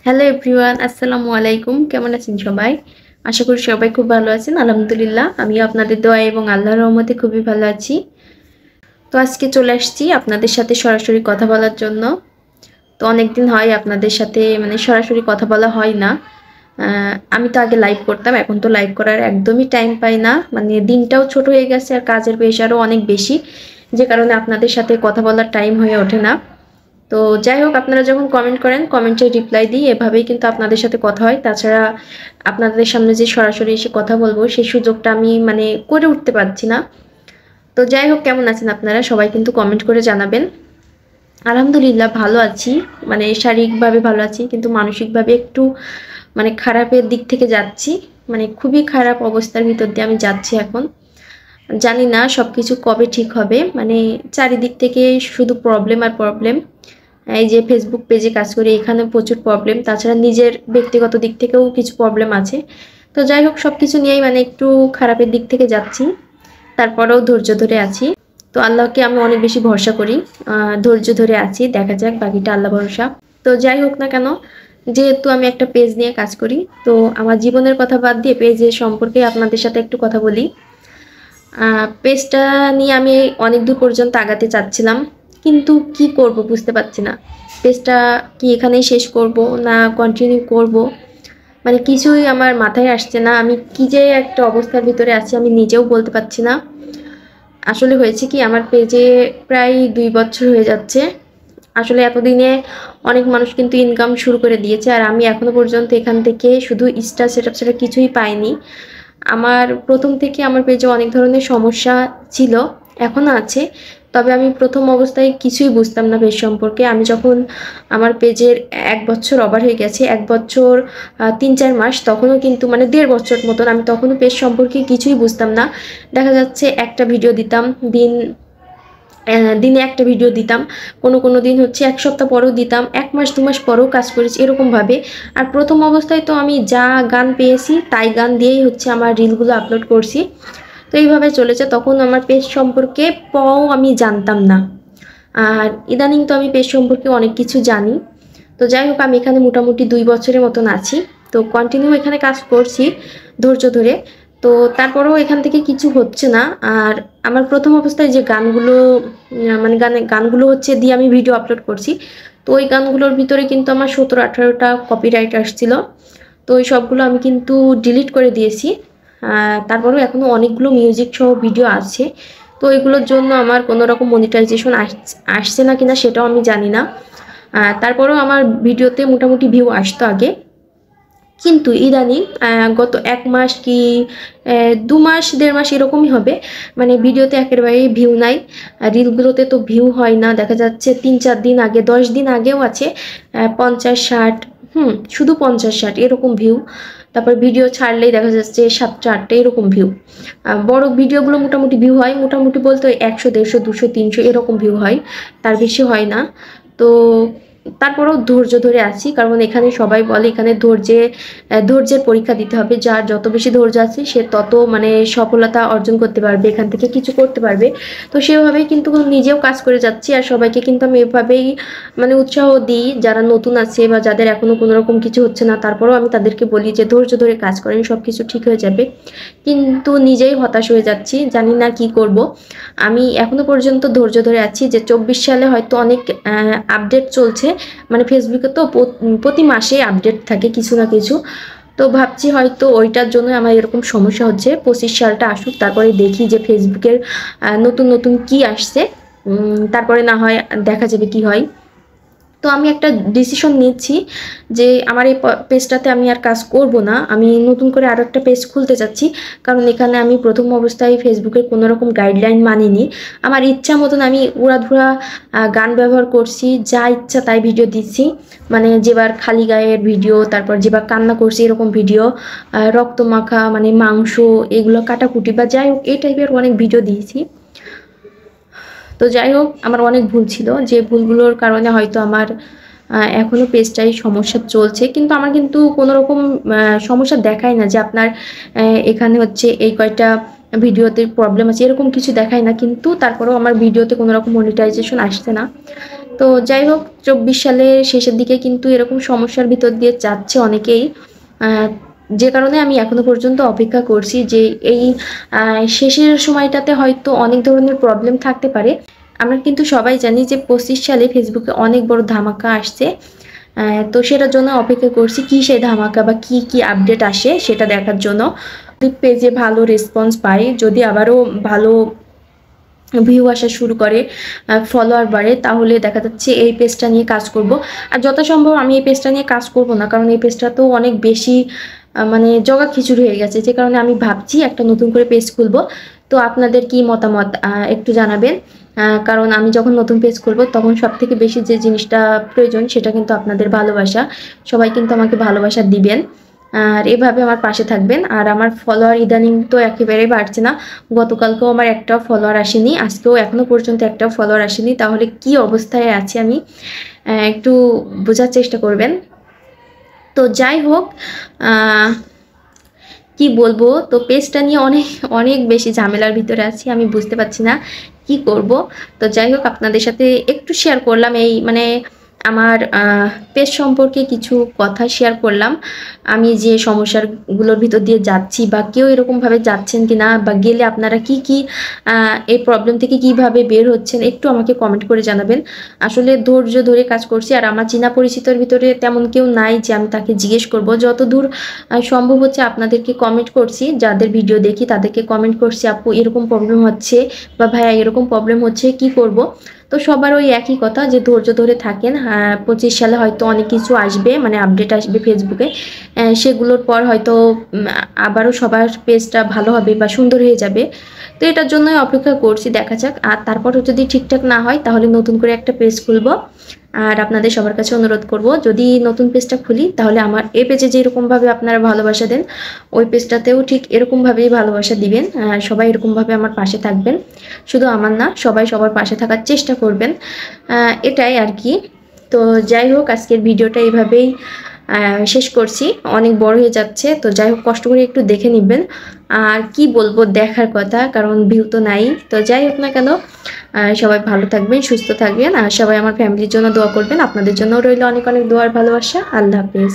Hello everyone, আসসালামু আলাইকুম। কেমন আছেন সবাই? আশা করি সবাই খুব ভালো আছেন। আলহামদুলিল্লাহ আমিও আপনাদের দোয়া এবং আল্লাহর রহমতে খুবই ভালো আছি। তো আজকে চলে আসছি আপনাদের সাথে সরাসরি কথা বলার জন্য। তো অনেকদিন হয় আপনাদের সাথে সরাসরি কথা বলা হয় না। আমি তো আগে লাইভ করতাম, এখন তো লাইভ করার একদমই টাইম পাই না। দিনটাও ছোট হয়ে গেছে আর কাজের প্রেশারও অনেক বেশি, যে কারণে আপনাদের সাথে কথা বলার টাইম হয়ে ওঠে না। তো যাই হোক, আপনারা যখন কমেন্ট করেন কমেন্টে রিপ্লাই দিই, এভাবেই কিন্তু আপনাদের সাথে কথা হয়। তাছাড়া আপনাদের সামনে যে সরাসরি এসে কথা বলবো সেই সুযোগটা আমি করে উঠতে পারছি না। তো যাই হোক, কেমন আছেন আপনারা সবাই কিন্তু কমেন্ট করে জানাবেন। আলহামদুলিল্লাহ ভালো আছি, শারীরিকভাবে ভালো আছি, কিন্তু মানসিকভাবে একটু খারাপের দিক থেকে যাচ্ছি। খুবই খারাপ অবস্থার ভিতর দিয়ে আমি যাচ্ছি এখন। জানি না সব কিছু কবে ঠিক হবে। চারিদিক থেকে শুধু প্রবলেম আর প্রবলেম। এই যে ফেসবুক পেজে কাজ করি, এখানে প্রচুর প্রবলেম। তাছাড়া নিজের ব্যক্তিগত দিক থেকেও কিছু প্রবলেম আছে। তো যাই হোক, সব কিছু নিয়েই একটু খারাপের দিক থেকে যাচ্ছি। তারপরেও ধৈর্য ধরে আছি। তো আল্লাহকে আমি অনেক বেশি ভরসা করি, ধৈর্য ধরে আছি। দেখা যাক, বাকিটা আল্লাহ ভরসা। তো যাই হোক না কেন, যেহেতু আমি একটা পেজ নিয়ে কাজ করি, তো আমার জীবনের কথা বাদ দিয়ে পেজের সম্পর্কে আপনাদের সাথে একটু কথা বলি। পেজটা নিয়ে আমি অনেক দূর পর্যন্ত আগাতে চাচ্ছিলাম, কিন্তু কি করব বুঝতে পারছি না। পেজটা কি এখানেই শেষ করব না কন্টিনিউ করব, কিছুই আমার মাথায় আসছে না। আমি কি যে একটা অবস্থার ভিতরে আছি আমি নিজেও বলতে পারছি না। আসলে হয়েছে কি, আমার পেজে প্রায় 2 বছর হয়ে যাচ্ছে। আসলে এতদিনে অনেক মানুষ কিন্তু ইনকাম শুরু করে দিয়েছে, আর আমি এখনো পর্যন্ত এখান থেকে শুধু স্টার সেটআপ ছাড়া কিছুই পাইনি। আমার প্রথম থেকে আমার পেজে অনেক ধরনের সমস্যা ছিল, এখনও আছে। তবে আমি প্রথম অবস্থায় কিছুই বুঝতাম না পেজ সম্পর্কে। আমি যখন আমার পেজের 1 বছর ওভার হয়ে গেছে, 1 বছর 3-4 মাস, তখনও কিন্তু 1.5 বছর মতন আমি তখনও পেজ সম্পর্কে কিছুই বুঝতাম না। দেখা যাচ্ছে একটা ভিডিও দিতাম, দিনে একটা ভিডিও দিতাম, কোনো দিন হচ্ছে 1 সপ্তাহ পরেও দিতাম, 1 মাস 2 মাস পরেও কাজ করেছি এরকমভাবে। আর প্রথম অবস্থায় তো আমি যা গান পেয়েছি তাই গান দিয়েই হচ্ছে আমার রিলগুলো আপলোড করছি। তো এইভাবে চলেছে। তখন আমার পেজ সম্পর্কে আমি জানতাম না। আর ইদানিং তো আমি পেজ সম্পর্কে অনেক কিছু জানি। তো যাই হোক, আমি এখানে মোটামুটি 2 বছরের মতন আছি। তো কন্টিনিউ এখানে কাজ করছি ধৈর্য ধরে। তো তারপরেও এখান থেকে কিছু হচ্ছে না। আর আমার প্রথম অবস্থায় যে গানগুলো গানগুলো হচ্ছে দিয়ে আমি ভিডিও আপলোড করছি, তো ওই গানগুলোর ভিতরে কিন্তু আমার 17-18টা কপিরাইট আসছিল। তো ওই সবগুলো আমি কিন্তু ডিলিট করে দিয়েছি। তারপরেও এখনও অনেকগুলো মিউজিক সহ ভিডিও আছে। তো এগুলোর জন্য আমার কোনো রকম মনিটাইজেশন আসছে না কিনা সেটাও আমি জানি না। তারপরেও আমার ভিডিওতে মোটামুটি ভিউ আসতো আগে, কিন্তু ইদানিং গত 1 মাস কি 2 মাস 1.5 মাস এরকমই হবে, ভিডিওতে একেবারেই ভিউ নাই। রিলগুলোতে তো ভিউ হয় না, দেখা যাচ্ছে 3-4 দিন আগে, 10 দিন আগেও আছে 50-60, শুধু 50-60 এরকম ভিউ। তারপর ভিডিও ছাড়লেই দেখা যাচ্ছে 7-8 এরকম ভিউ। বড় ভিডিওগুলো মোটামুটি ভিউ হয়, মোটামুটি বলতে 100, 150, 200, 300 এরকম ভিউ হয়, তার বেশি হয় না। তো তারপরেও ধৈর্য ধরে আছি, কারণ এখানে সবাই বলে এখানে ধৈর্যের পরীক্ষা দিতে হবে। যার যত বেশি ধৈর্য আছে সে তত সফলতা অর্জন করতে পারবে, এখান থেকে কিছু করতে পারবে। তো সেভাবেই কিন্তু নিজেও কাজ করে যাচ্ছি, আর সবাইকে কিন্তু আমি এভাবেই উৎসাহ দিই যারা নতুন আছে বা যাদের এখনও কোনো রকম কিছু হচ্ছে না। তারপরেও আমি তাদেরকে বলি যে ধৈর্য ধরে কাজ করেন, সব কিছু ঠিক হয়ে যাবে। কিন্তু নিজেই হতাশ হয়ে যাচ্ছি, জানি না কি করব। আমি এখনো পর্যন্ত ধৈর্য ধরে আছি যে 24 সালে হয়তো অনেক আপডেট চলছে, ফেসবুকে তো প্রতি মাসে আপডেট থাকে কিছু না কিছু। তো ভাবছি হয়তো ওইটার জন্য আমার এরকম সমস্যা হচ্ছে। 25 সালটা আসুক, তারপরে দেখি যে ফেসবুকের নতুন নতুন কি আসছে, তারপরে না হয় দেখা যাবে কি হয়। তো আমি একটা ডিসিশন নিচ্ছি যে আমার এই পেজটাতে আমি আর কাজ করব না, আমি নতুন করে আরও একটা পেজ খুলতে চাচ্ছি। কারণ এখানে আমি প্রথম অবস্থায় ফেসবুকের কোনো রকম গাইডলাইন মানিনি। আমার ইচ্ছা মতন আমি উড়াধুরা গান ব্যবহার করছি, যা ইচ্ছা তাই ভিডিও দিচ্ছি। যেবার খালি গায়ের ভিডিও, তারপর যেবার কান্না করছি এরকম ভিডিও, রক্তমাখা মাংস এগুলো কাটাকুটি বা যাই হোক এই টাইপের অনেক ভিডিও দিয়েছি। তো যাই হোক, আমার অনেক ভুল ছিল, যে ভুলগুলোর কারণে হয়তো আমার এখনও পেজটাই সমস্যা চলছে। কিন্তু আমার কিন্তু কোনো রকম সমস্যা দেখায় না যে আপনার এখানে হচ্ছে এই কয়টা ভিডিওতে প্রবলেম আছে, এরকম কিছু দেখায় না। কিন্তু তারপরেও আমার ভিডিওতে কোনো রকম মনিটাইজেশন আসছে না। তো যাই হোক 24 সালের শেষের দিকে কিন্তু এরকম সমস্যার ভিতর দিয়ে যাচ্ছে অনেকেই, যে কারণে আমি এখনো পর্যন্ত অপেক্ষা করছি যে এই শেষের সময়টাতে হয়তো অনেক ধরনের প্রবলেম থাকতে পারে। আমরা কিন্তু সবাই জানি যে 25 সালে ফেসবুকে অনেক বড় ধামাকা আসছে। তো সেটার জন্য অপেক্ষা করছি কি সেই ধামাকা বা কি কি আপডেট আসে সেটা দেখার জন্য। পেজে ভালো রেসপন্স পাই, যদি আবারও ভালো ভিউ আসা শুরু করে, ফলোয়ার বাড়ে, তাহলে দেখা যাচ্ছে এই পেজটা নিয়ে কাজ করব। আর যথাসম্ভব আমি এই পেজটা নিয়ে কাজ করব না, কারণ এই পেজটা তো অনেক বেশি মানে জগা খিচুড়ি হয়ে গেছে, যে কারণে আমি ভাবছি একটা নতুন করে পেজ খুলব। তো আপনাদের কি মতামত একটু জানাবেন, কারণ আমি যখন নতুন পেজ খুলব তখন সব থেকে বেশি যে জিনিসটা প্রয়োজন সেটা কিন্তু আপনাদের ভালোবাসা। সবাই কিন্তু আমাকে ভালোবাসা দিবেন আর এভাবে আমার পাশে থাকবেন। আর আমার ফলোয়ার ইদানিং তো একেবারেই বাড়ছে না, গতকালকেও আমার একটাও ফলোয়ার আসেনি, আজকেও এখনও পর্যন্ত একটাও ফলোয়ার আসেনি। তাহলে কি অবস্থায় আছি আমি, একটু বোঝার চেষ্টা করবেন। তো যাই হোক, কি বলবো, তো পেজটা নিয়ে অনেক অনেক বেশি ঝামেলার ভিতরে আছি, আমি বুঝতে পারছি না কি করব। তো যাই হোক, আপনাদের সাথে একটু শেয়ার করলাম এই মানে আমার পেজ সম্পর্কে কিছু কথা শেয়ার করলাম। আমি যে সমস্যাগুলোর ভিতর দিয়ে যাচ্ছি বা কেউ এরকমভাবে যাচ্ছেন কি না, বা গেলে আপনারা কি কি এই প্রবলেম থেকে কিভাবে বের হচ্ছেন একটু আমাকে কমেন্ট করে জানাবেন। আসলে ধৈর্য ধরে কাজ করছি, আর আমার চেনা পরিচিতর ভিতরে তেমন কেউ নাই যে আমি তাকে জিজ্ঞেস করব। যতদূর সম্ভব হচ্ছে আপনাদেরকে কমেন্ট করছি, যাদের ভিডিও দেখি তাদেরকে কমেন্ট করছি, আপু এরকম প্রবলেম হচ্ছে বা ভাইয়া এরকম প্রবলেম হচ্ছে কি করব। তো সবার ওই একই কথা যে ধৈর্য ধরে থাকেন। 25 সালে হয়তো অনেক কিছু আসবে, মানে আপডেট আসবে ফেসবুকে, সেগুলোর পর হয়তো আবারও সবার পেজটা ভালো হবে বা সুন্দর হয়ে যাবে। তো এটার জন্যই অপেক্ষা করছি, দেখা যাক। আর তারপরও যদি ঠিকঠাক না হয় তাহলে নতুন করে একটা পেজ খুলবো। আর আপনাদের সবার কাছে অনুরোধ করব, যদি নতুন পেজটা খুলি তাহলে আমার এই পেজে যেরকমভাবে আপনারা ভালোবাসা দেন ওই পেজটাতেও ঠিক এরকমভাবেই ভালোবাসা দিবেন। সবাই এরকমভাবে আমার পাশে থাকবেন, শুধু আমার না, সবাই সবার পাশে থাকার চেষ্টা করবেন, এটাই আর কি। তো যাই হোক, আজকের ভিডিওটা এইভাবেই শেষ করছি, অনেক বড় হয়ে যাচ্ছে। তো যাই হোক, কষ্ট করে একটু দেখে নেবেন। আর কি বলবো, দেখার কথা, কারণ ভিউ তো নাই। তো যাই হোক না কেন, সবাই ভালো থাকবেন, সুস্থ থাকবেন, আর সবাই আমার ফ্যামিলির জন্য দোয়া করবেন। আপনাদের জন্য রইল অনেক অনেক দোয়ার ভালোবাসা। আল্লাহ হাফেজ।